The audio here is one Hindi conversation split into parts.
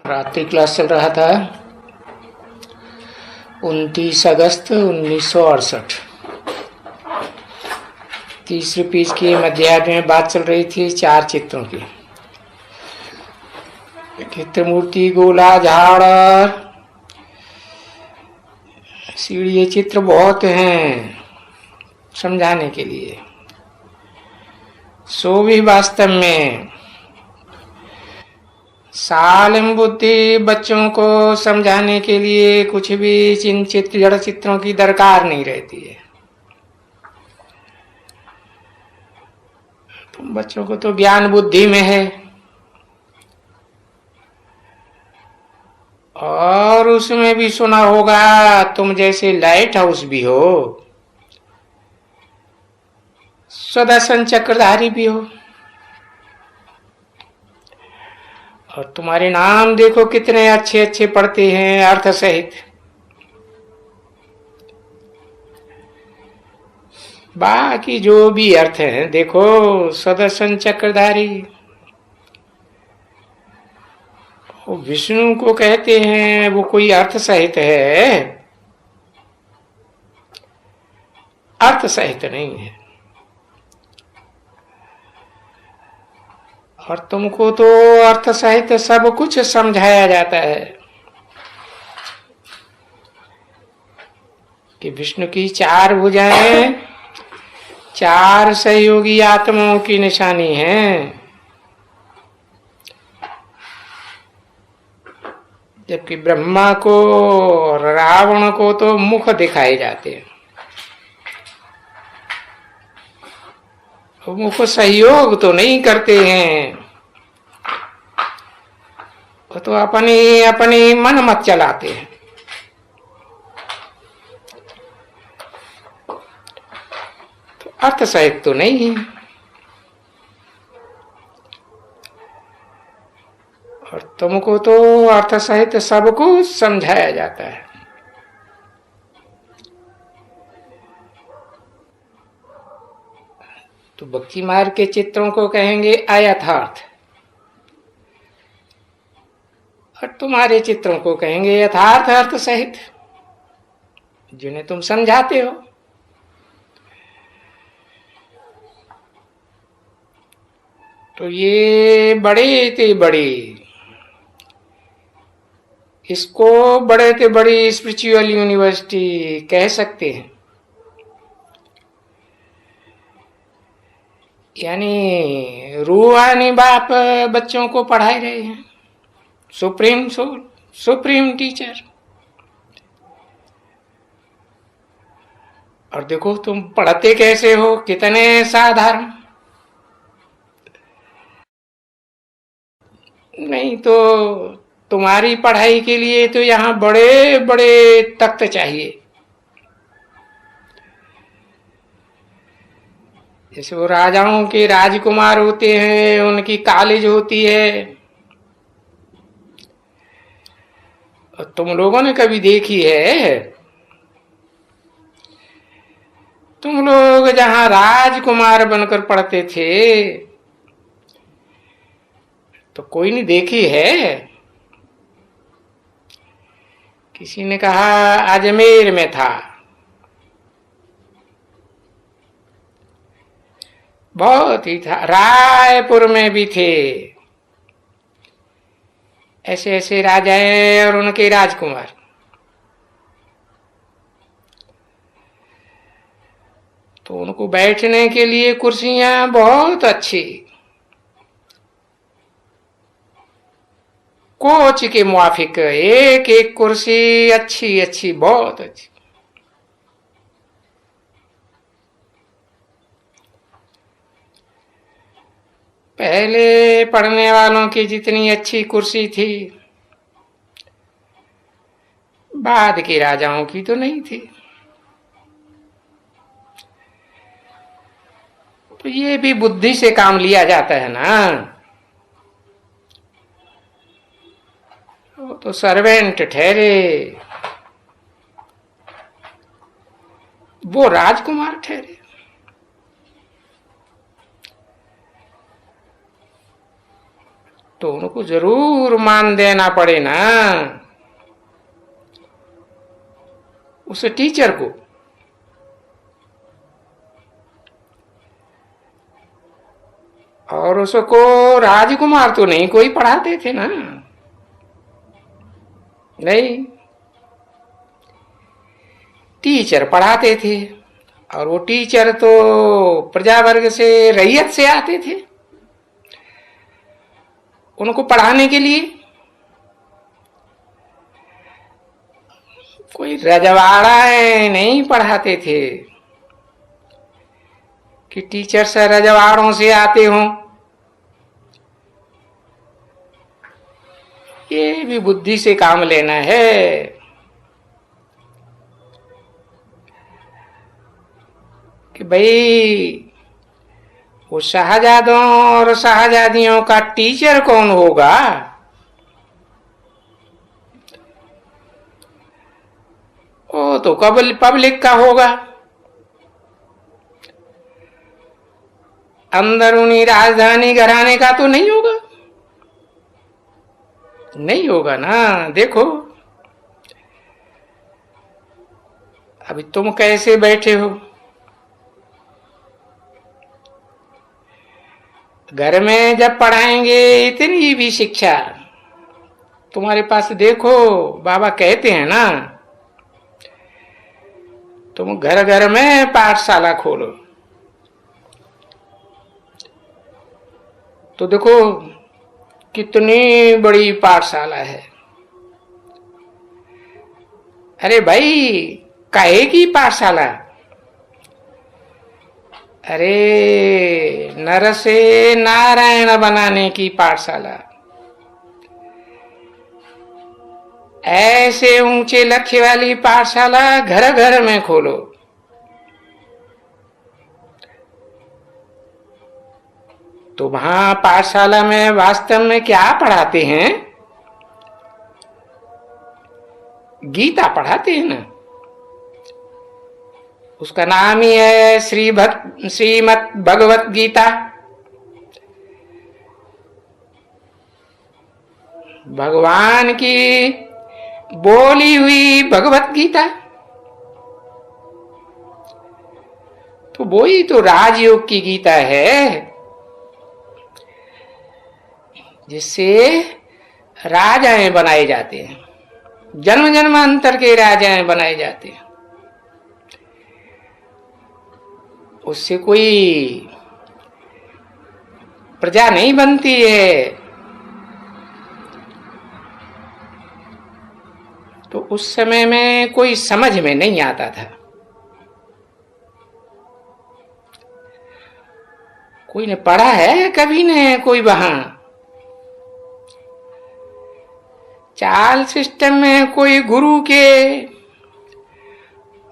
रात्रि क्लास चल रहा था 29 अगस्त 1968। तीसरे पेज की मध्याय में बात चल रही थी 4 चित्रों की। चित्रमूर्ति, गोला, झाड़, सीढ़ी, ये चित्र बहुत हैं समझाने के लिए। सो भी वास्तव में सालिम बुद्धि बच्चों को समझाने के लिए कुछ भी चित्र, जड़ चित्रों की दरकार नहीं रहती है। तुम बच्चों को तो ज्ञान बुद्धि में है और उसमें भी सुना होगा तुम जैसे लाइट हाउस भी हो, सुदर्शन चक्रधारी भी हो, और तुम्हारे नाम देखो कितने अच्छे अच्छे पढ़ते हैं अर्थ सहित। बाकी जो भी अर्थ है देखो, सुदर्शन चक्रधारी वो विष्णु को कहते हैं, वो कोई अर्थ सहित है? अर्थ सहित नहीं है। और तुमको तो अर्थ सहित सब कुछ समझाया जाता है कि विष्णु की 4 भुजाएं 4 सहयोगी आत्माओं की निशानी है, जबकि ब्रह्मा को और रावण को तो मुख दिखाए जाते हैं। मुख सहयोग तो नहीं करते हैं, वो तो अपने अपने मन मत चलाते हैं। तो अर्थ सहित तो नहीं है। और तुमको तो अर्थ सहित सबको समझाया जाता है। तो भक्ति मार्ग के चित्रों को कहेंगे अयथार्थ, और तुम्हारे चित्रों को कहेंगे यथार्थ अर्थ सहित, जिन्हें तुम समझाते हो। तो ये बड़े ते बड़ी, इसको बड़े ते बड़ी स्पिरिचुअल यूनिवर्सिटी कह सकते हैं। यानी रूहानी बाप बच्चों को पढ़ाई रहे हैं, सुप्रीम सोल, सुप्रीम टीचर। और देखो तुम पढ़ते कैसे हो, कितने साधारण। नहीं तो तुम्हारी पढ़ाई के लिए तो यहाँ बड़े बड़े तख्त चाहिए। जैसे वो राजाओं के राजकुमार होते हैं, उनकी कॉलेज होती है। और तुम लोगों ने कभी देखी है, तुम लोग जहां राजकुमार बनकर पढ़ते थे तो कोई नहीं देखी है? किसी ने कहा अजमेर में था, बहुत ही था, रायपुर में भी थे। ऐसे ऐसे राजाएं और उनके राजकुमार। तो उनको बैठने के लिए कुर्सियां बहुत अच्छी, कोच के मुआफिक एक एक कुर्सी अच्छी अच्छी, बहुत अच्छी। पहले पढ़ने वालों की जितनी अच्छी कुर्सी थी, बाद के राजाओं की तो नहीं थी। तो ये भी बुद्धि से काम लिया जाता है ना। वो तो सर्वेंट ठहरे, वो राजकुमार ठहरे। तो उनको जरूर मान देना पड़े ना उस टीचर को। और उसको राजकुमार तो नहीं कोई पढ़ाते थे ना, नहीं, टीचर पढ़ाते थे। और वो टीचर तो प्रजा वर्ग से, रैयत से आते थे उनको पढ़ाने के लिए। कोई रजवाड़ा नहीं पढ़ाते थे कि टीचर से रजवाड़ों से आते हों। ये भी बुद्धि से काम लेना है। कि भाई वो शाहजादों और शाहजादियों का टीचर कौन होगा? वो तो पब्लिक का होगा। अंदरूनी राजधानी घराने का तो नहीं होगा, नहीं होगा ना। देखो अभी तुम कैसे बैठे हो, घर में जब पढ़ाएंगे इतनी भी शिक्षा तुम्हारे पास, देखो बाबा कहते हैं ना, तुम घर घर में पाठशाला खोलो। तो देखो कितनी बड़ी पाठशाला है। अरे भाई काहे की पाठशाला? अरे नर से नारायण बनाने की पाठशाला। ऐसे ऊंचे लक्ष्य वाली पाठशाला घर घर में खोलो। तो वहां पाठशाला में वास्तव में क्या पढ़ाते हैं? गीता पढ़ाते हैं ना। उसका नाम ही है श्रीमद् भगवत गीता। भगवान की बोली हुई भगवत गीता। तो वही तो राजयोग की गीता है, जिससे राजाएं बनाए जाते हैं, जन्म जन्मांतर के राजाएं बनाए जाते हैं। उससे कोई प्रजा नहीं बनती है। तो उस समय में कोई समझ में नहीं आता था। कोई ने पढ़ा है कभी ने कोई वहां चाल सिस्टम में? कोई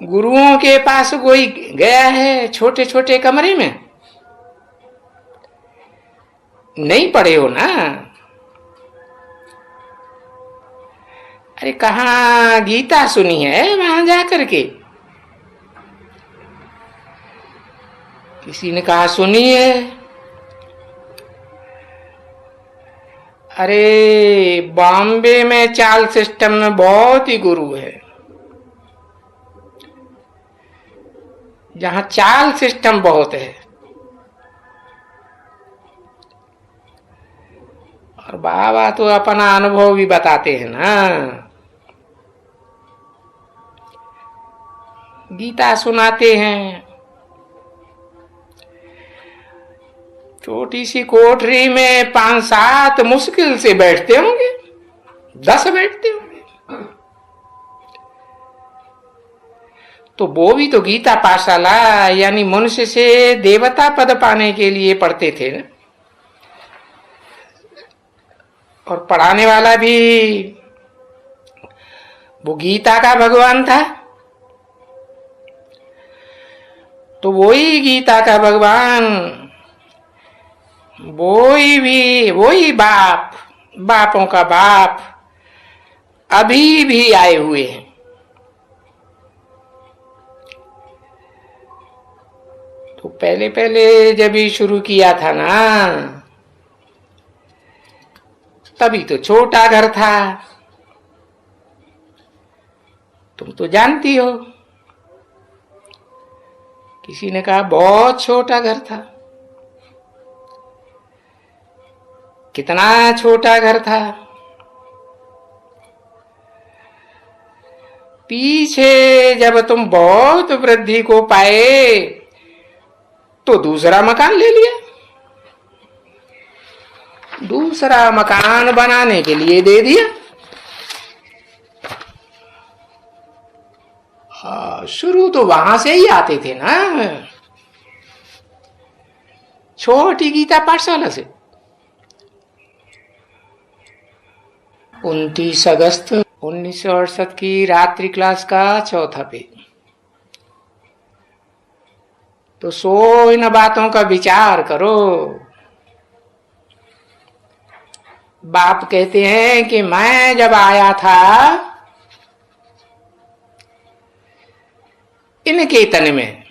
गुरुओं के पास कोई गया है छोटे छोटे कमरे में? नहीं पढ़े हो ना। अरे कहाँ गीता सुनी है वहां जाकर के? किसी ने कहा सुनी है। अरे बॉम्बे में चाल सिस्टम में बहुत ही गुरु है, जहां चाल सिस्टम बहुत है। और बाबा तो अपना अनुभव भी बताते हैं ना। गीता सुनाते हैं। छोटी सी कोठरी में 5-7 मुश्किल से बैठते होंगे, 10 बैठते होंगे। तो वो भी तो गीता पाठशाला यानी मनुष्य से देवता पद पाने के लिए पढ़ते थे ना। और पढ़ाने वाला भी वो गीता का भगवान था। तो वही गीता का भगवान, वही बापों का बाप अभी भी आए हुए हैं। तो पहले जब ही शुरू किया था ना, तभी तो छोटा घर था, तुम तो जानती हो। किसी ने कहा बहुत छोटा घर था। कितना छोटा घर था? पीछे जब तुम बहुत वृद्धि को पाए तो दूसरा मकान ले लिया, दूसरा मकान बनाने के लिए दे दिया। शुरू तो वहां से ही आते थे ना, छोटी गीता पाठशाला से। 29 अगस्त 1968 की रात्रि क्लास का चौथा पेज। तो सो इन बातों का विचार करो। बाप कहते हैं कि मैं जब आया था इनके तन में,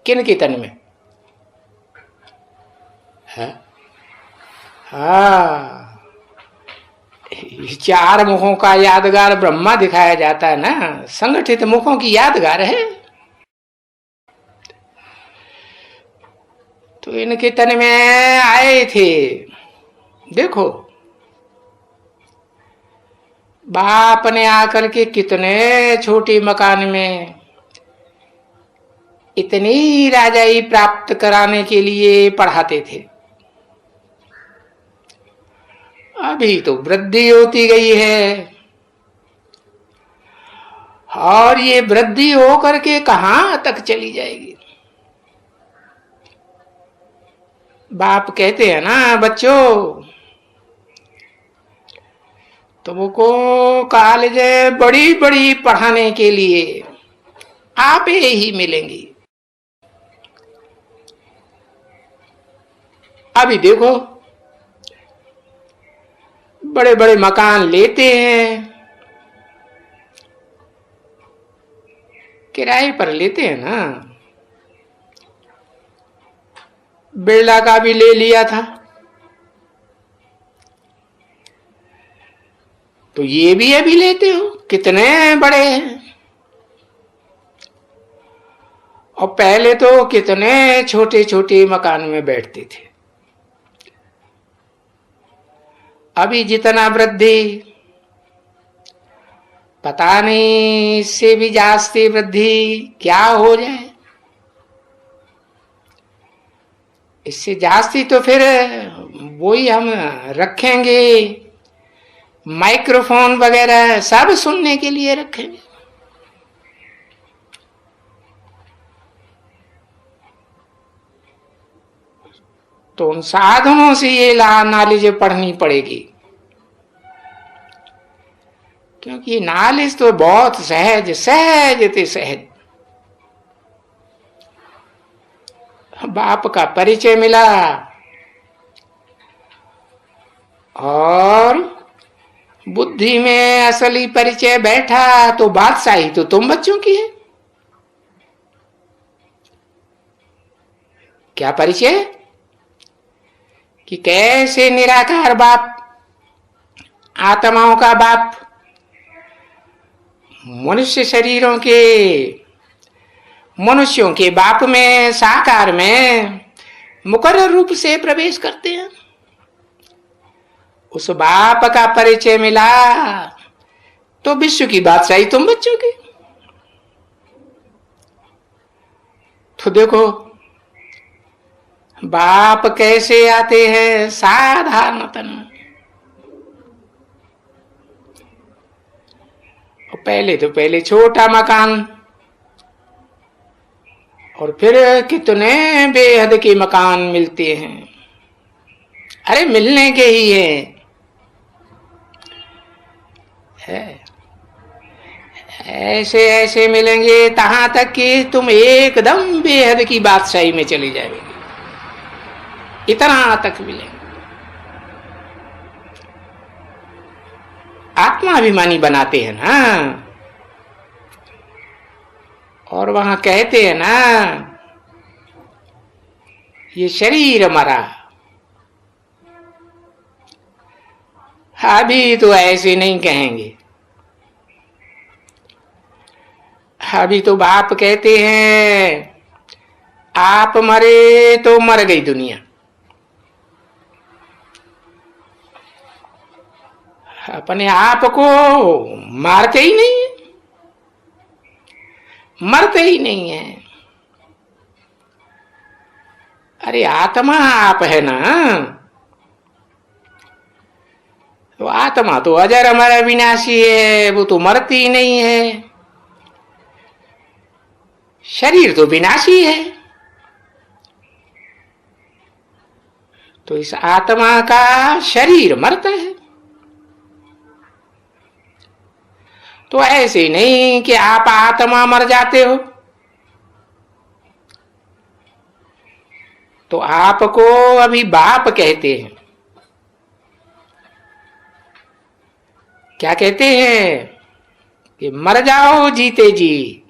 किनके तन में है? हाँ, चार मुखों का यादगार ब्रह्मा दिखाया जाता है ना, संगठित मुखों की यादगार है। तो इनके तन में आए थे। देखो बाप ने आकर के कितने छोटे मकान में इतनी राजाई प्राप्त कराने के लिए पढ़ाते थे। अभी तो वृद्धि होती गई है, और ये वृद्धि होकर के कहां तक चली जाएगी। बाप कहते हैं ना, बच्चों तुमको कॉलेज बड़ी बड़ी पढ़ाने के लिए आप ही मिलेंगी। अभी देखो बड़े बड़े मकान लेते हैं, किराए पर लेते हैं ना। बिरला का भी ले लिया था, तो ये भी अभी लेते हो, कितने बड़े हैं। और पहले तो कितने छोटे छोटे मकान में बैठते थे। अभी जितना वृद्धि, पता नहीं इससे भी जास्ती वृद्धि क्या हो जाए। इससे जास्ती तो फिर वही हम रखेंगे, माइक्रोफोन वगैरह सब सुनने के लिए रखेंगे। तो उन साधनों से ये नॉलेज पढ़नी पड़ेगी, क्योंकि नॉलेज तो बहुत सहज सहज थे सहज। बाप का परिचय मिला और बुद्धि में असली परिचय बैठा, तो बादशाही तो तुम बच्चों की है। क्या परिचय? कि कैसे निराकार बाप, आत्माओं का बाप, मनुष्य शरीरों के, मनुष्यों के बाप में, साकार में मुकर्रर रूप से प्रवेश करते हैं। उस बाप का परिचय मिला तो विश्व की बादशाही तुम बच्चों की। तो देखो बाप कैसे आते हैं साधारणतन। पहले छोटा मकान, और फिर कितने बेहद के मकान मिलते हैं। अरे मिलने के ही है। ऐसे ऐसे मिलेंगे तहां तक कि तुम एकदम बेहद की बादशाही में चले जाओगे, इतना तक मिलेंगे। आत्माभिमानी बनाते हैं ना, और वहां कहते हैं ना, ये शरीर मरा, अभी तो ऐसे नहीं कहेंगे। अभी तो बाप कहते हैं आप मरे तो मर गई दुनिया। अपने आप को मारते ही नहीं है, मरते ही नहीं है। अरे आत्मा आप है ना, तो आत्मा तो अजर अमर अविनाशी है, वो तो मरती ही नहीं है। शरीर तो विनाशी है, तो इस आत्मा का शरीर मरता है। तो ऐसे नहीं कि आप आत्मा मर जाते हो, तो आपको अभी बाप कहते हैं। क्या कहते हैं कि मर जाओ जीते जी,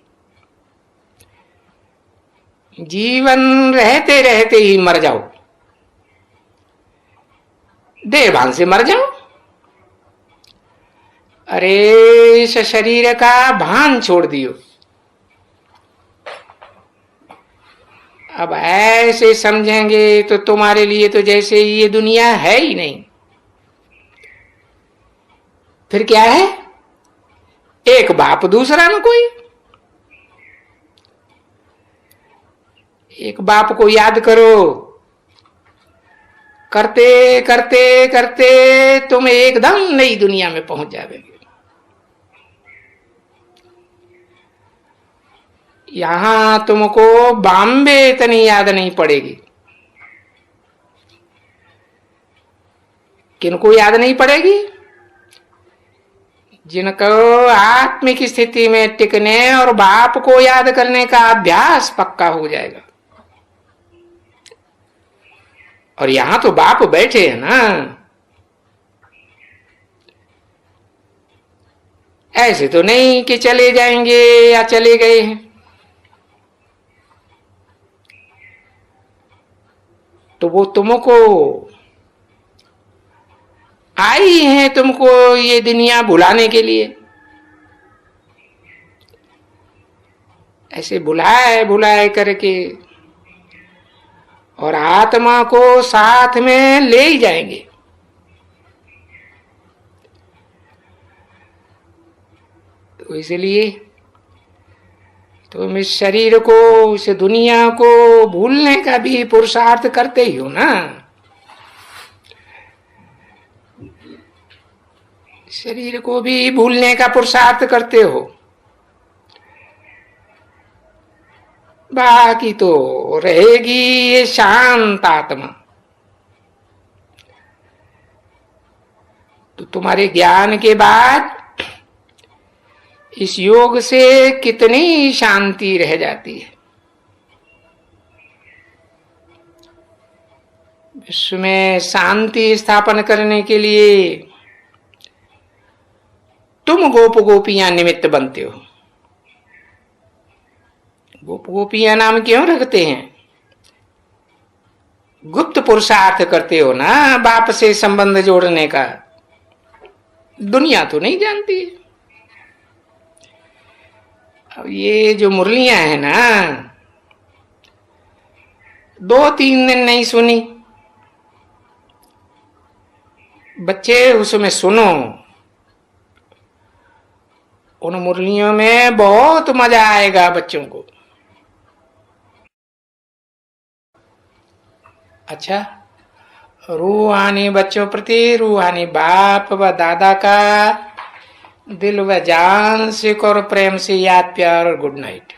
जीवन रहते रहते ही मर जाओ, देहभान से मर जाओ। अरे इस शरीर का भान छोड़ दियो। अब ऐसे समझेंगे तो तुम्हारे लिए तो जैसे ये दुनिया है ही नहीं। फिर क्या है? एक बाप दूसरा न कोई। एक बाप को याद करो, करते करते करते तुम एकदम नई दुनिया में पहुंच जाओगे। यहां तुमको बॉम्बे इतनी याद नहीं पड़ेगी। किनको याद नहीं पड़ेगी? जिनको आत्मिक स्थिति में टिकने और बाप को याद करने का अभ्यास पक्का हो जाएगा। और यहां तो बाप बैठे हैं ना, ऐसे तो नहीं कि चले जाएंगे या चले गए हैं। तो वो तुमको आई है, तुमको ये दुनिया भुलाने के लिए। ऐसे भुलाए भुलाए करके और आत्मा को साथ में ले ही जाएंगे। तो इसलिए तुम इस शरीर को, इस दुनिया को भूलने का भी पुरुषार्थ करते ही हो ना। शरीर को भी भूलने का पुरुषार्थ करते हो, बाकी तो रहेगी ये शांत आत्मा। तो तुम्हारे ज्ञान के बाद इस योग से कितनी शांति रह जाती है। विश्व में शांति स्थापन करने के लिए तुम गोप गोपियां निमित्त बनते हो। गोप गोपियां नाम क्यों रखते हैं? गुप्त पुरुषार्थ करते हो ना बाप से संबंध जोड़ने का। दुनिया तो नहीं जानती। अब ये जो मुरलियां हैं ना, 2-3 दिन नहीं सुनी, बच्चे उसमें सुनो। उन मुरलियों में बहुत मजा आएगा बच्चों को। अच्छा, रूहानी बच्चों प्रति रूहानी बाप व दादा का दिल व जान से और प्रेम से याद, प्यार और गुड नाइट।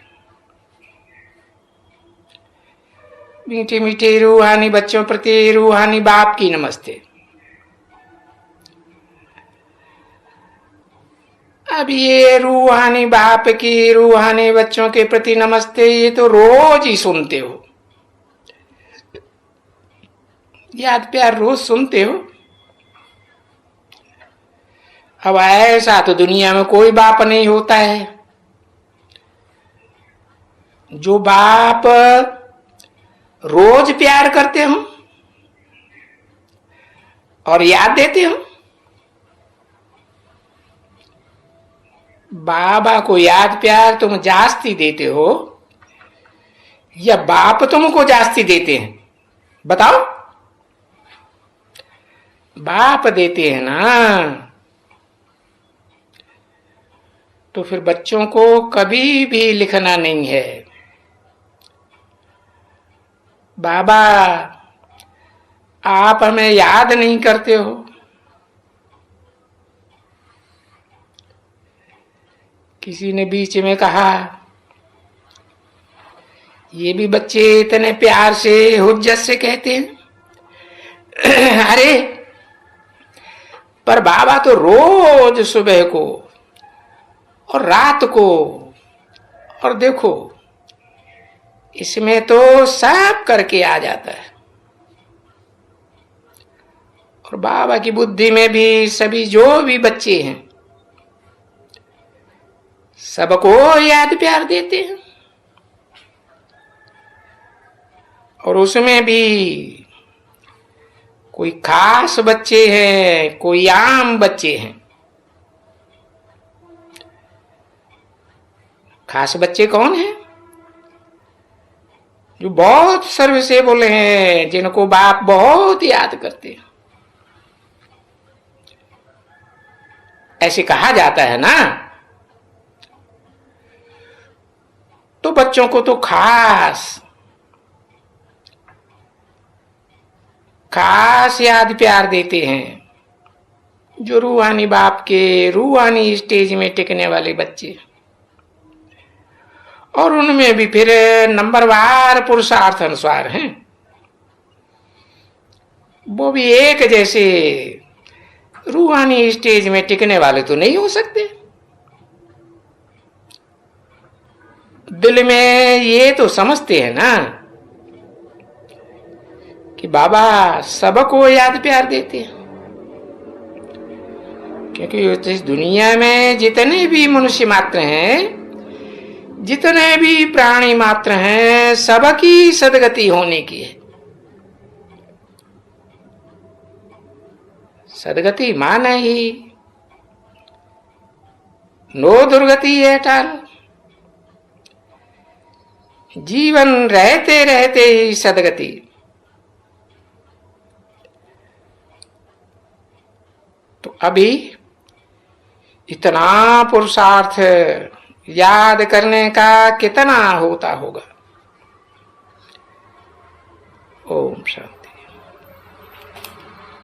मीठे मीठे रूहानी बच्चों प्रति रूहानी बाप की नमस्ते। अब ये रूहानी बाप की रूहानी बच्चों के प्रति नमस्ते, ये तो रोज ही सुनते हो, याद प्यार रोज सुनते हो। अब ऐसा तो दुनिया में कोई बाप नहीं होता है जो बाप रोज प्यार करते हो। और याद देते हो? बाबा को याद प्यार तुम जास्ती देते हो या बाप तुमको जास्ती देते हैं? बताओ। बाप देते हैं ना। तो फिर बच्चों को कभी भी लिखना नहीं है, बाबा आप हमें याद नहीं करते हो। किसी ने बीच में कहा, ये भी बच्चे इतने प्यार से हुज्जत से कहते हैं, अरे पर बाबा तो रोज सुबह को और रात को, और देखो इसमें तो सब करके आ जाता है। और बाबा की बुद्धि में भी सभी जो भी बच्चे हैं सबको याद प्यार देते हैं। और उसमें भी कोई खास बच्चे हैं, कोई आम बच्चे हैं। खास बच्चे कौन हैं? जो बहुत सर्विसेबल हैं, जिनको बाप बहुत याद करते हैं। ऐसे कहा जाता है ना। तो बच्चों को तो खास याद प्यार देते हैं, जो रूहानी बाप के रूहानी स्टेज में टिकने वाले बच्चे। और उनमें भी फिर नंबरवार पुरुषार्थ अनुसार हैं। वो भी एक जैसे रूहानी स्टेज में टिकने वाले तो नहीं हो सकते। दिल में ये तो समझते हैं ना कि बाबा सबको याद प्यार देते हैं, क्योंकि इस दुनिया में जितने भी मनुष्य मात्र हैं, जितने भी प्राणी मात्र हैं, सबकी सदगति होने की है। सदगति मान ही नो दुर्गति है टाल। जीवन रहते रहते ही सदगति। तो अभी इतना पुरुषार्थ याद करने का कितना होता होगा। ओम शांति।